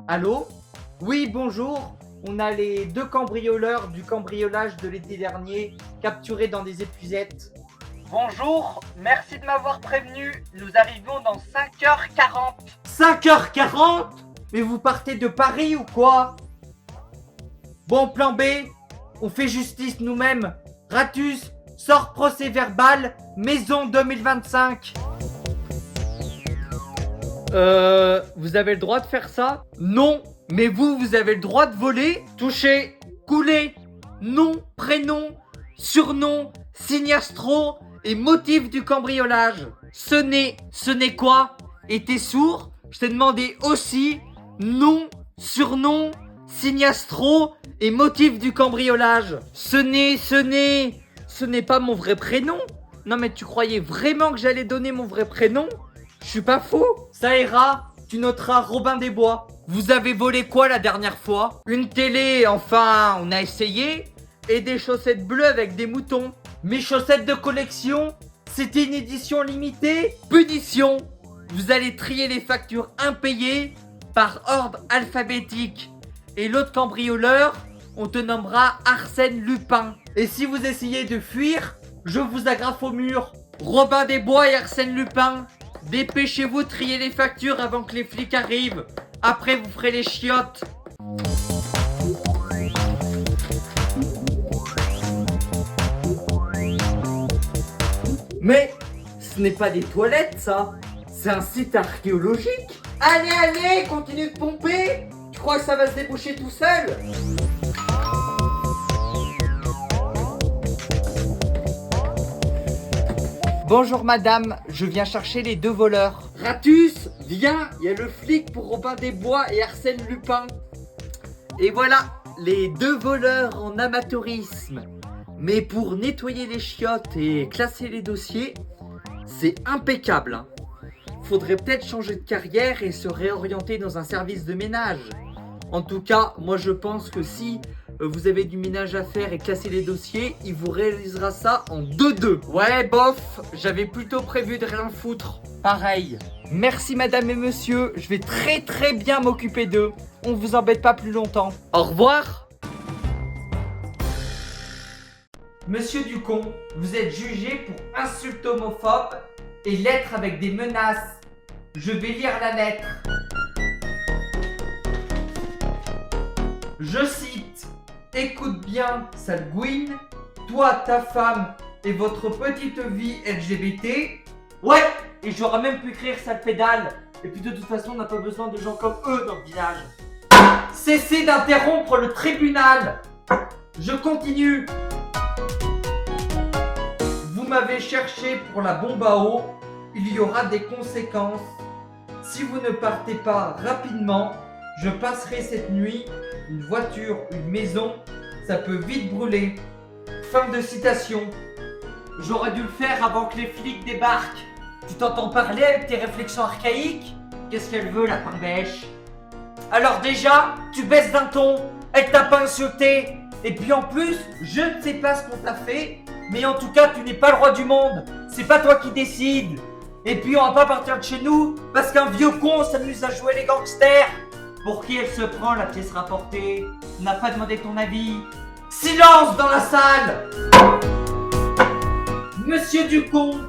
Allô? Oui, bonjour. On a les deux cambrioleurs du cambriolage de l'été dernier capturés dans des épuisettes. Bonjour, merci de m'avoir prévenu. Nous arrivons dans 5h40. 5h40? Mais vous partez de Paris ou quoi? Bon, plan B, on fait justice nous-mêmes. Ratus, sort procès verbal, maison 2025. Vous avez le droit de faire ça? Non, mais vous avez le droit de voler, toucher, couler, nom, prénom, surnom, signe astro et motif du cambriolage. Ce n'est quoi? Et t'es sourd? Je t'ai demandé aussi nom, surnom, signe astro et motif du cambriolage. Ce n'est pas mon vrai prénom. Non mais tu croyais vraiment que j'allais donner mon vrai prénom? Je suis pas fou. Ça ira, tu noteras Robin des Bois. Vous avez volé quoi la dernière fois? Une télé, enfin, on a essayé. Et des chaussettes bleues avec des moutons. Mes chaussettes de collection, c'était une édition limitée. Punition, vous allez trier les factures impayées par ordre alphabétique. Et l'autre cambrioleur, on te nommera Arsène Lupin. Et si vous essayez de fuir, je vous agrafe au mur. Robin des Bois et Arsène Lupin, dépêchez-vous de trier les factures avant que les flics arrivent. Après, vous ferez les chiottes. Mais ce n'est pas des toilettes, ça. C'est un site archéologique. Allez, continue de pomper. Tu crois que ça va se déboucher tout seul? Bonjour madame, je viens chercher les deux voleurs. Ratus, viens, il y a le flic pour Robin des Bois et Arsène Lupin. Et voilà, les deux voleurs en amateurisme. Mais pour nettoyer les chiottes et classer les dossiers, c'est impeccable, hein. Faudrait peut-être changer de carrière et se réorienter dans un service de ménage. En tout cas, moi je pense que si vous avez du ménage à faire et classer les dossiers, il vous réalisera ça en 2-2. Ouais, bof, j'avais plutôt prévu de rien foutre. Pareil. Merci madame et monsieur, je vais très bien m'occuper d'eux. On vous embête pas plus longtemps. Au revoir. Monsieur Ducon, vous êtes jugé pour insulte homophobe et lettre avec des menaces. Je vais lire la lettre. Je cite: écoute bien, sale gouine, toi, ta femme et votre petite vie LGBT. Ouais, et j'aurais même pu écrire sale pédale. Et puis de toute façon, on n'a pas besoin de gens comme eux dans le village. Cessez d'interrompre le tribunal. Je continue. Vous m'avez cherché pour la bombe à eau. Il y aura des conséquences. Si vous ne partez pas rapidement, je passerai cette nuit. Une voiture, une maison, ça peut vite brûler. Fin de citation. J'aurais dû le faire avant que les flics débarquent. Tu t'entends parler avec tes réflexions archaïques? Qu'est-ce qu'elle veut, la pain-bêche? Alors déjà, tu baisses d'un ton. Elle t'a pas insulté. Et puis en plus, je ne sais pas ce qu'on t'a fait, mais en tout cas, tu n'es pas le roi du monde. C'est pas toi qui décides. Et puis on va pas partir de chez nous parce qu'un vieux con s'amuse à jouer les gangsters. Pour qui elle se prend, la pièce rapportée? On n'a pas demandé ton avis. Silence dans la salle! Monsieur Ducon,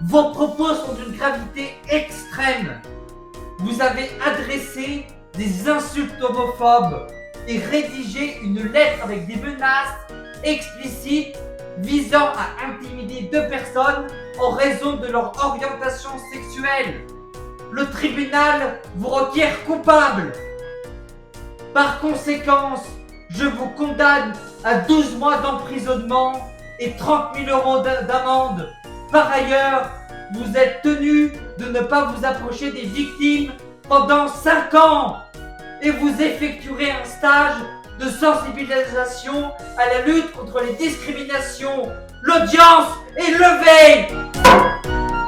vos propos sont d'une gravité extrême. Vous avez adressé des insultes homophobes et rédigé une lettre avec des menaces explicites visant à intimider deux personnes en raison de leur orientation sexuelle. Le tribunal vous requiert coupable. Par conséquent, je vous condamne à 12 mois d'emprisonnement et 30 000 € d'amende. Par ailleurs, vous êtes tenu de ne pas vous approcher des victimes pendant 5 ans et vous effectuerez un stage de sensibilisation à la lutte contre les discriminations. L'audience est levée.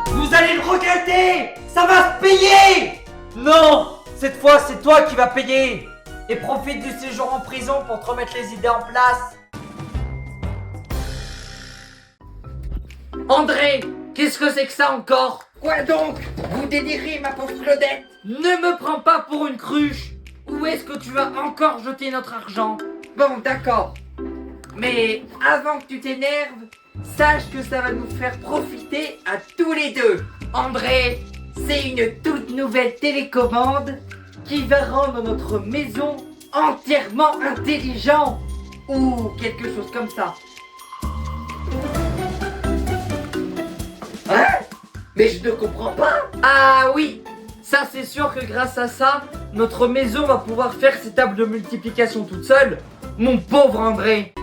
Vous allez le regretter. Ça va se payer. Non, cette fois c'est toi qui vas payer. Et profite du séjour en prison pour te remettre les idées en place. André, qu'est-ce que c'est que ça encore? Quoi donc? Vous délirez, ma pauvre Claudette? Ne me prends pas pour une cruche. où est-ce que tu vas encore jeter notre argent? Bon, d'accord. Mais avant que tu t'énerves, sache que ça va nous faire profiter à tous les deux. André, c'est une toute nouvelle télécommande qui va rendre notre maison entièrement intelligente. Ou quelque chose comme ça. Hein? Mais je ne comprends pas. Ah oui, ça c'est sûr que grâce à ça, notre maison va pouvoir faire ses tables de multiplication toute seule. Mon pauvre André.